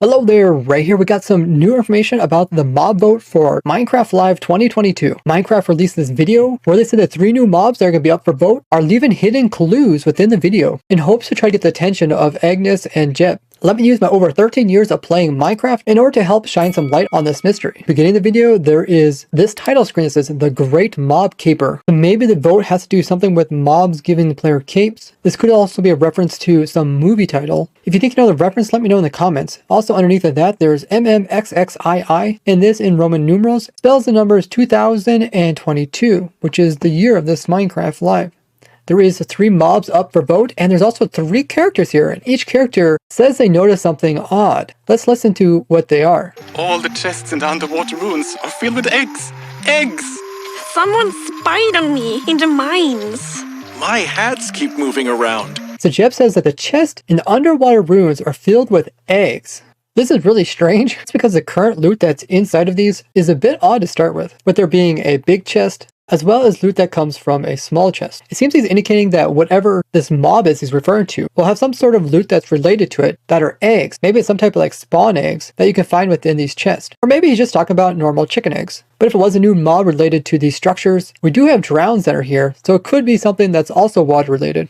Hello there, right here we got some new information about the mob vote for Minecraft Live 2022. Minecraft released this video where they said that 3 new mobs that are going to be up for vote are leaving hidden clues within the video in hopes to try to get the attention of Agnes and Jeb. Let me use my over 13 years of playing Minecraft in order to help shine some light on this mystery. Beginning the video, there is this title screen that says The Great Mob Caper. So maybe the vote has to do something with mobs giving the player capes. This could also be a reference to some movie title. If you think you know the reference, let me know in the comments. Also underneath of that, there's MMXXII, and this in Roman numerals spells the numbers 2022, which is the year of this Minecraft Live. There is 3 mobs up for vote, and there's also 3 characters here, and each character says they notice something odd. Let's listen to what they are. All the chests in the underwater ruins are filled with eggs! Eggs! Someone spied on me in the mines. My hats keep moving around. So Jeb says that the chests in the underwater ruins are filled with eggs. This is really strange. It's because the current loot that's inside of these is a bit odd to start with there being a big chest, as well as loot that comes from a small chest. It seems he's indicating that whatever this mob is he's referring to will have some sort of loot that's related to it that are eggs. Maybe it's some type of like spawn eggs that you can find within these chests. Or maybe he's just talking about normal chicken eggs. But if it was a new mob related to these structures, we do have drowns that are here, so it could be something that's also water related.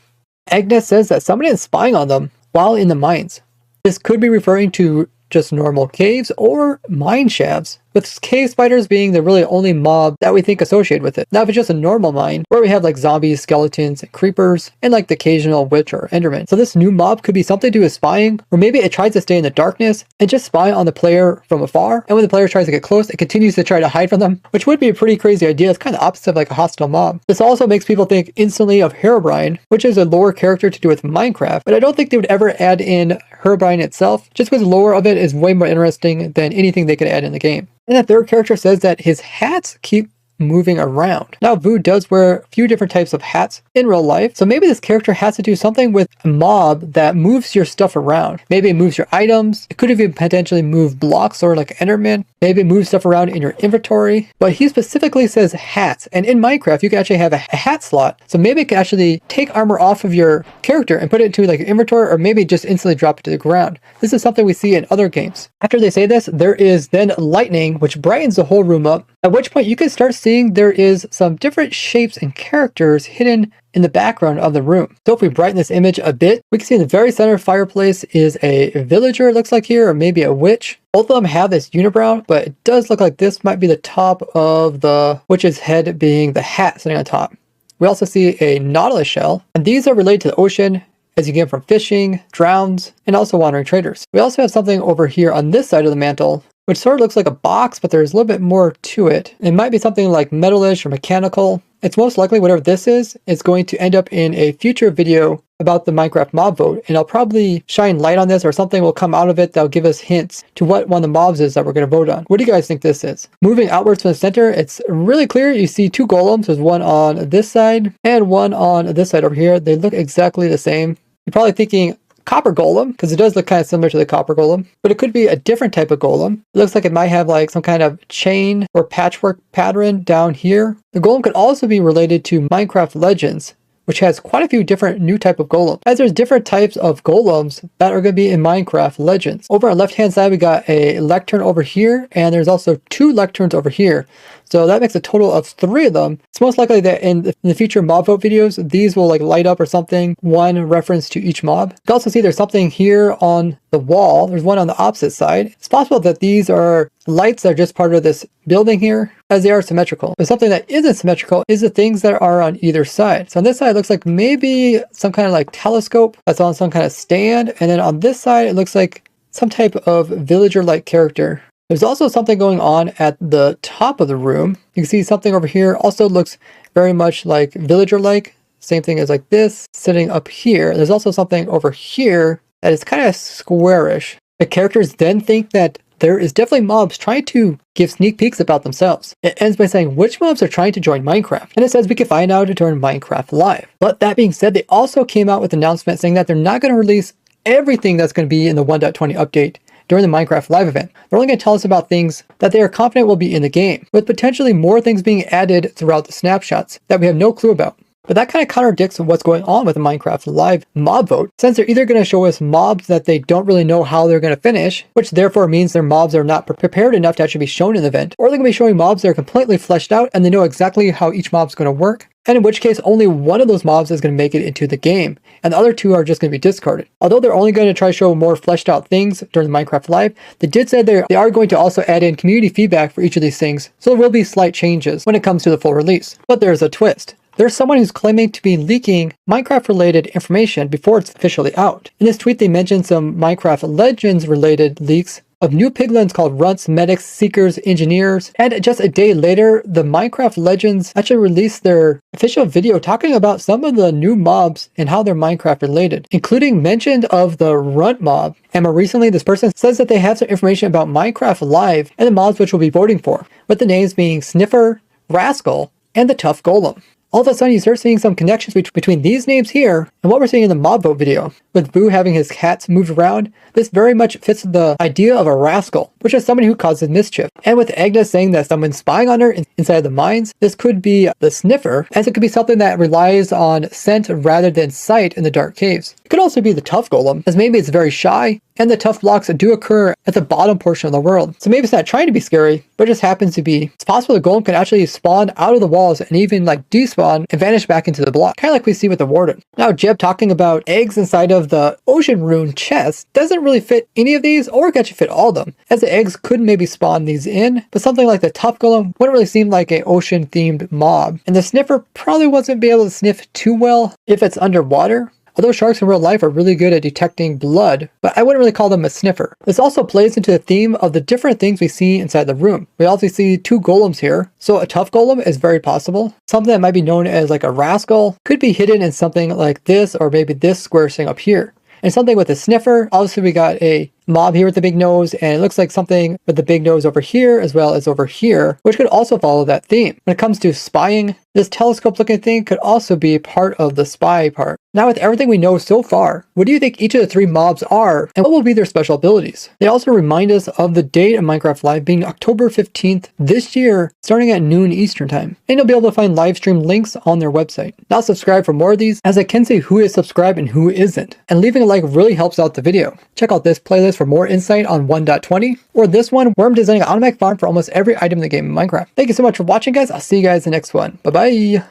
Agnes says that somebody is spying on them while in the mines. This could be referring to just normal caves or mine shafts, with cave spiders being the really only mob that we think associated with it. Now if it's just a normal mine, where we have like zombies, skeletons, and creepers, and like the occasional witch or enderman. So this new mob could be something to do with spying, or maybe it tries to stay in the darkness and just spy on the player from afar, and when the player tries to get close, it continues to try to hide from them, which would be a pretty crazy idea. It's kind of opposite of like a hostile mob. This also makes people think instantly of Herobrine, which is a lore character to do with Minecraft, but I don't think they would ever add in Herobrine itself, just because the lore of it is way more interesting than anything they could add in the game. And the third character says that his hats keep moving around. Now Vu does wear a few different types of hats in real life, so maybe this character has to do something with a mob that moves your stuff around. Maybe it moves your items. It could even potentially move blocks or like Enderman. Maybe it moves stuff around in your inventory. But he specifically says hats, and in Minecraft you can actually have a hat slot, so maybe it can actually take armor off of your character and put it into like your inventory, or maybe just instantly drop it to the ground. This is something we see in other games. After they say this, there is then lightning, which brightens the whole room up, at which point you can start seeing there is some different shapes and characters hidden in the background of the room. So if we brighten this image a bit, we can see in the very center fireplace is a villager, it looks like here, or maybe a witch. Both of them have this unibrow, but it does look like this might be the top of the witch's head, being the hat sitting on top. We also see a nautilus shell, and these are related to the ocean, as you get from fishing, drowns, and also wandering traders. We also have something over here on this side of the mantle, which sort of looks like a box, but there's a little bit more to it. It might be something like metalish or mechanical. It's most likely whatever this is going to end up in a future video about the Minecraft mob vote, and I'll probably shine light on this, or something will come out of it that'll give us hints to what one of the mobs is that we're going to vote on. What do you guys think this is? Moving outwards from the center, it's really clear. You see 2 golems. There's one on this side and one on this side over here. They look exactly the same. You're probably thinking copper golem, because it does look kind of similar to the copper golem, but it could be a different type of golem. It looks like it might have like some kind of chain or patchwork pattern down here. The golem could also be related to Minecraft Legends, which has quite a few different new type of golems, as there's different types of golems that are going to be in Minecraft Legends. Over on the left hand side we got a lectern over here, and there's also 2 lecterns over here. So that makes a total of 3 of them. It's most likely that in the future mob vote videos, these will like light up or something, one reference to each mob. You can also see there's something here on the wall. There's one on the opposite side. It's possible that these are lights that are just part of this building here, as they are symmetrical. But something that isn't symmetrical is the things that are on either side. So on this side it looks like maybe some kind of like telescope that's on some kind of stand, and then on this side it looks like some type of villager-like character. There's also something going on at the top of the room. You can see something over here also looks very much like villager-like. Same thing as like this sitting up here. There's also something over here that is kind of squarish. The characters then think that there is definitely mobs trying to give sneak peeks about themselves. It ends by saying which mobs are trying to join Minecraft, and it says we can find out during Minecraft Live. But that being said, they also came out with an announcement saying that they're not going to release everything that's going to be in the 1.20 update during the Minecraft Live event. They're only going to tell us about things that they are confident will be in the game, with potentially more things being added throughout the snapshots that we have no clue about. But that kind of contradicts what's going on with the Minecraft Live mob vote, since they're either going to show us mobs that they don't really know how they're going to finish, which therefore means their mobs are not prepared enough to actually be shown in the event, or they're going to be showing mobs that are completely fleshed out and they know exactly how each mob's going to work, and in which case only one of those mobs is going to make it into the game, and the other two are just going to be discarded. Although they're only going to try to show more fleshed out things during the Minecraft Live, they did say they are going to also add in community feedback for each of these things, so there will be slight changes when it comes to the full release. But there's a twist. There's someone who's claiming to be leaking Minecraft-related information before it's officially out. In this tweet, they mentioned some Minecraft Legends-related leaks of new piglins called Runts, Medics, Seekers, Engineers, and just a day later, the Minecraft Legends actually released their official video talking about some of the new mobs and how they're Minecraft-related, including mention of the Runt mob. And more recently, this person says that they have some information about Minecraft Live and the mobs which we'll be voting for, with the names being Sniffer, Rascal, and the Tough Golem. All of a sudden, you start seeing some connections between these names here and what we're seeing in the mob vote video. With Boo having his cats moved around, this very much fits the idea of a rascal, which is somebody who causes mischief. And with Agnes saying that someone's spying on her inside the mines, this could be the Sniffer, as it could be something that relies on scent rather than sight in the dark caves. It could also be the Tough Golem, as maybe it's very shy, and the tough blocks do occur at the bottom portion of the world. So maybe it's not trying to be scary, but it just happens to be. It's possible the golem can actually spawn out of the walls and even like despawn and vanish back into the block, kind of like we see with the Warden. Now Jeb talking about eggs inside of the ocean rune chest doesn't really fit any of these, or it could actually fit all of them, as the eggs could maybe spawn these in, but something like the tough golem wouldn't really seem like an ocean themed mob. And the sniffer probably wasn't be able to sniff too well if it's underwater. Although sharks in real life are really good at detecting blood, but I wouldn't really call them a sniffer. This also plays into the theme of the different things we see inside the room. We also see two golems here, so a tough golem is very possible. Something that might be known as like a rascal could be hidden in something like this, or maybe this square thing up here. And something with a sniffer, obviously we got a mob here with the big nose, and it looks like something with the big nose over here as well as over here, which could also follow that theme. When it comes to spying, this telescope looking thing could also be part of the spy part. Now with everything we know so far, what do you think each of the three mobs are, and what will be their special abilities? They also remind us of the date of Minecraft Live being October 15th this year, starting at noon Eastern time. And you'll be able to find live stream links on their website. Now subscribe for more of these, as I can say who is subscribed and who isn't. And leaving a like really helps out the video. Check out this playlist for more insight on 1.20, or this one where I'm designing an automatic farm for almost every item in the game in Minecraft. Thank you so much for watching, guys. I'll see you guys in the next one. Bye bye.